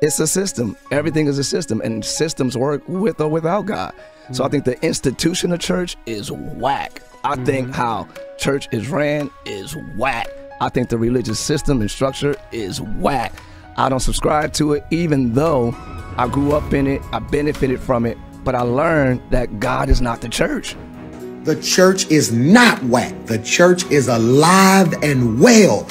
It's a system. Everything is a system, and systems work with or without God. So I think the institution of church is whack. I think how church is ran is whack. I think the religious system and structure is whack. I don't subscribe to it, even though I grew up in it, I benefited from it, but I learned that God is not the church. The church is not whack. The church is alive and well.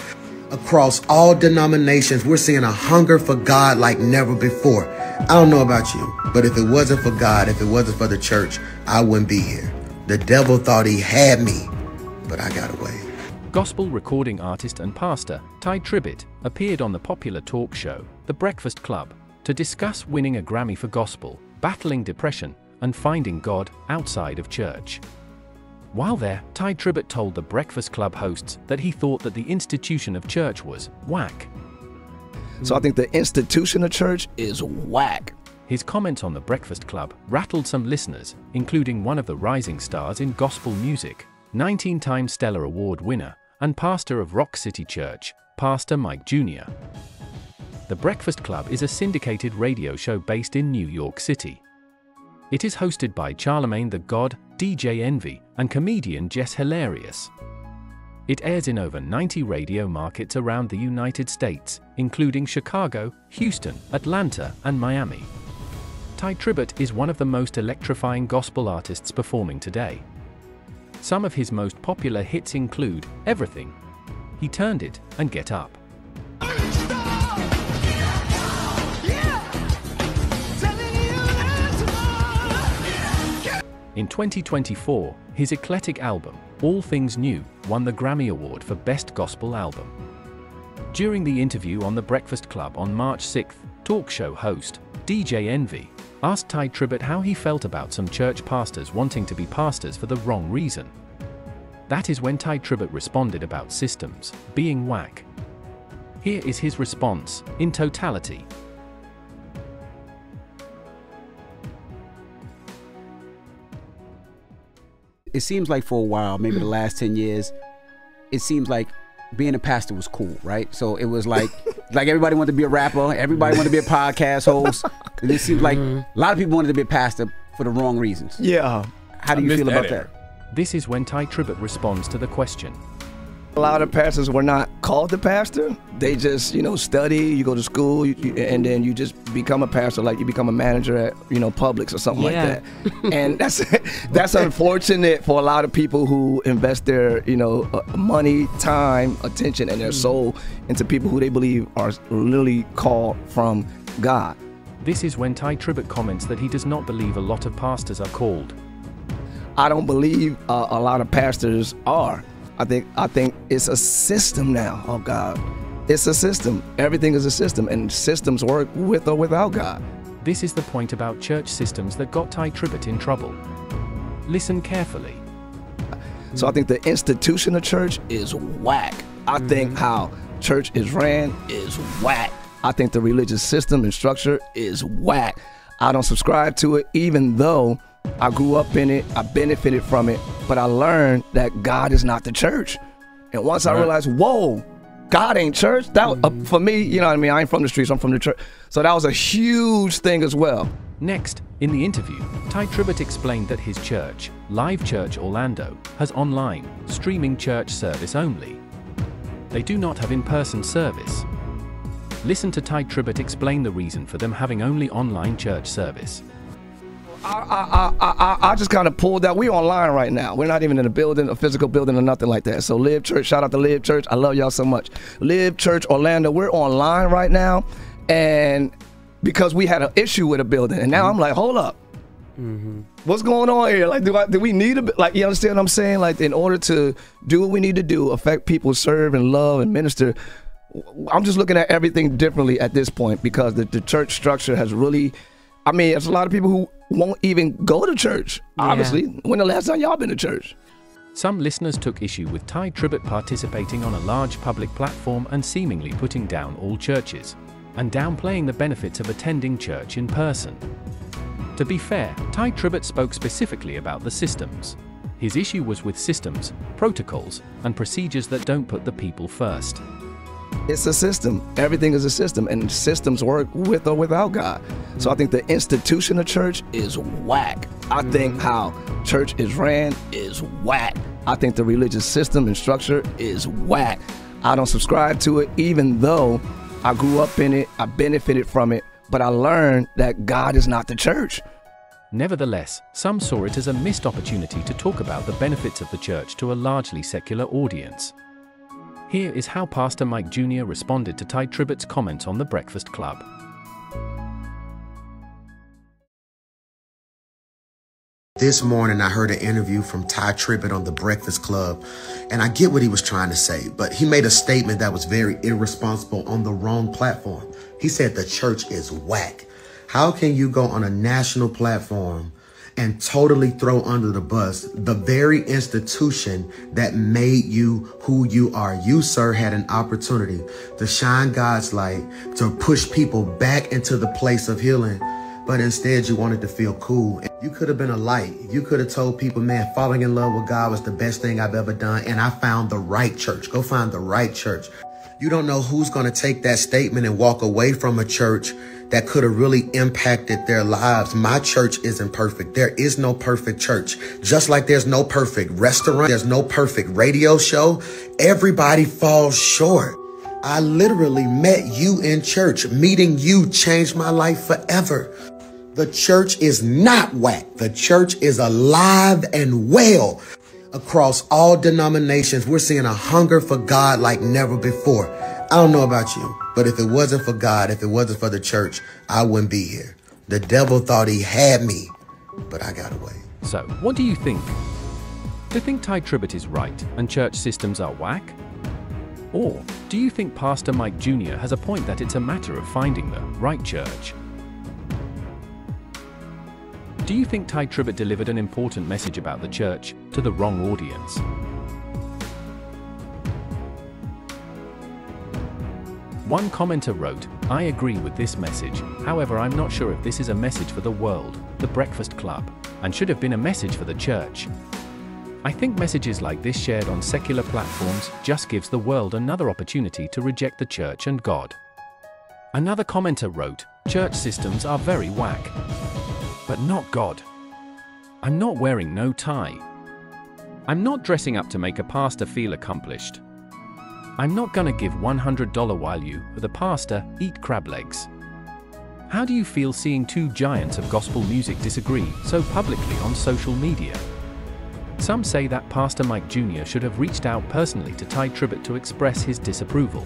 Across all denominations, we're seeing a hunger for God like never before. I don't know about you, but if it wasn't for God, if it wasn't for the church, I wouldn't be here. The devil thought he had me, but I got away. Gospel recording artist and pastor Tye Tribbett appeared on the popular talk show, The Breakfast Club, to discuss winning a Grammy for gospel, battling depression, and finding God outside of church. While there, Tye Tribbett told the Breakfast Club hosts that he thought that the institution of church was whack. So I think the institution of church is whack. His comments on the Breakfast Club rattled some listeners, including one of the rising stars in gospel music, 19-time Stellar Award winner and pastor of Rock City Church, Pastor Mike Jr. The Breakfast Club is a syndicated radio show based in New York City. It is hosted by Charlemagne the God, DJ Envy, and comedian Jess Hilarious. It airs in over 90 radio markets around the United States, including Chicago, Houston, Atlanta, and Miami. Tye Tribbett is one of the most electrifying gospel artists performing today. Some of his most popular hits include Everything, He Turned It, and Get Up. In 2024, his eclectic album, All Things New, won the Grammy Award for Best Gospel Album. During the interview on The Breakfast Club on March 6th, talk show host, DJ Envy, asked Tye Tribbett how he felt about some church pastors wanting to be pastors for the wrong reason. That is when Tye Tribbett responded about systems being whack. Here is his response, in totality. It seems like for a while, maybe the last 10 years, it seems like being a pastor was cool, right? So it was like everybody wanted to be a rapper, everybody wanted to be a podcast host. And it seems like a lot of people wanted to be a pastor for the wrong reasons. Yeah. How do you feel about that? This is when Tye Tribbett responds to the question. A lot of pastors were not called to pastor. They just, study, you go to school, and then you just become a pastor, like you become a manager at, Publix or something like that. And that's unfortunate for a lot of people who invest their, money, time, attention, and their soul into people who they believe are literally called from God. This is when Tye Tribbett comments that he does not believe a lot of pastors are called. I don't believe a lot of pastors are. I think it's a system now. Oh God, it's a system. Everything is a system, and systems work with or without God. This is the point about church systems that got Tye Tribbett in trouble. Listen carefully. So I think the institution of church is whack. I think how church is ran is whack. I think the religious system and structure is whack. I don't subscribe to it, even though I grew up in it, I benefited from it, but I learned that God is not the church. And once I realized, whoa, God ain't church, that for me, you know what I mean? I ain't from the streets, I'm from the church. So that was a huge thing as well. Next, in the interview, Tye Tribbett explained that his church, Live Church Orlando, has online, streaming church service only. They do not have in-person service. Listen to Tye Tribbett explain the reason for them having only online church service. I just kind of pulled out. We're online right now. We're not even in a building, a physical building or nothing like that. So Live Church, shout out to Live Church. I love y'all so much. Live Church Orlando, we're online right now. And because we had an issue with a building. And now I'm like, hold up. What's going on here? Like, do we need you understand what I'm saying? Like, in order to do what we need to do, affect people, serve and love and minister, I'm just looking at everything differently at this point, because the church structure has really, there's a lot of people who won't even go to church, obviously. When the last time y'all been to church? Some listeners took issue with Tye Tribbett participating on a large public platform and seemingly putting down all churches, and downplaying the benefits of attending church in person. To be fair, Tye Tribbett spoke specifically about the systems. His issue was with systems, protocols, and procedures that don't put the people first. It's a system. Everything is a system, and systems work with or without God. So I think the institution of church is whack. I think how church is ran is whack. I think the religious system and structure is whack. I don't subscribe to it, even though I grew up in it, I benefited from it, but I learned that God is not the church. Nevertheless, some saw it as a missed opportunity to talk about the benefits of the church to a largely secular audience. Here is how Pastor Mike Jr. responded to Tye Tribbett's comments on The Breakfast Club. This morning, I heard an interview from Tye Tribbett on The Breakfast Club, and I get what he was trying to say, but he made a statement that was very irresponsible on the wrong platform. He said the church is whack. How can you go on a national platform and totally throw under the bus the very institution that made you who you are? You, sir, had an opportunity to shine God's light, to push people back into the place of healing, but instead you wanted to feel cool. You could have been a light. You could have told people, man, falling in love with God was the best thing I've ever done, and I found the right church. Go find the right church. You don't know who's going to take that statement and walk away from a church that could have really impacted their lives. My church isn't perfect. There is no perfect church. Just like there's no perfect restaurant, there's no perfect radio show. Everybody falls short. I literally met you in church. Meeting you changed my life forever. The church is not whack. The church is alive and well. Across all denominations, we're seeing a hunger for God like never before. I don't know about you, but if it wasn't for God, if it wasn't for the church, I wouldn't be here. The devil thought he had me, but I got away. So, what do you think? Do you think Tye Tribbett is right and church systems are whack? Or do you think Pastor Mike Jr. has a point that it's a matter of finding the right church? Do you think Tye Tribbett delivered an important message about the church to the wrong audience? One commenter wrote, "I agree with this message, however I'm not sure if this is a message for the world, the Breakfast Club, and should have been a message for the church. I think messages like this shared on secular platforms just gives the world another opportunity to reject the church and God." Another commenter wrote, "Church systems are very whack, but not God. I'm not wearing no tie. I'm not dressing up to make a pastor feel accomplished. I'm not gonna give $100 while you, the pastor, eat crab legs." How do you feel seeing two giants of gospel music disagree so publicly on social media? Some say that Pastor Mike Jr. should have reached out personally to Tye Tribbett to express his disapproval.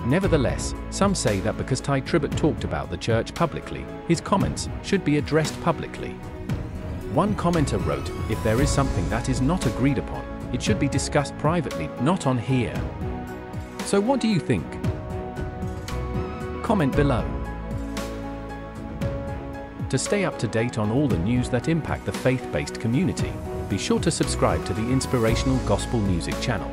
Nevertheless, some say that because Tye Tribbett talked about the church publicly, his comments should be addressed publicly. One commenter wrote, "If there is something that is not agreed upon, it should be discussed privately, not on here." So what do you think? Comment below. To stay up to date on all the news that impact the faith-based community, be sure to subscribe to the Inspirational Gospel Music channel.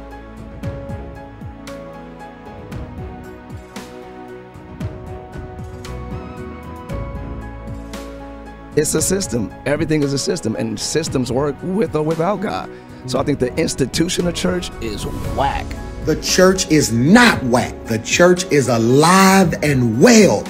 It's a system. Everything is a system, and systems work with or without God. So I think the institution of church is whack. The church is not whack. The church is alive and well.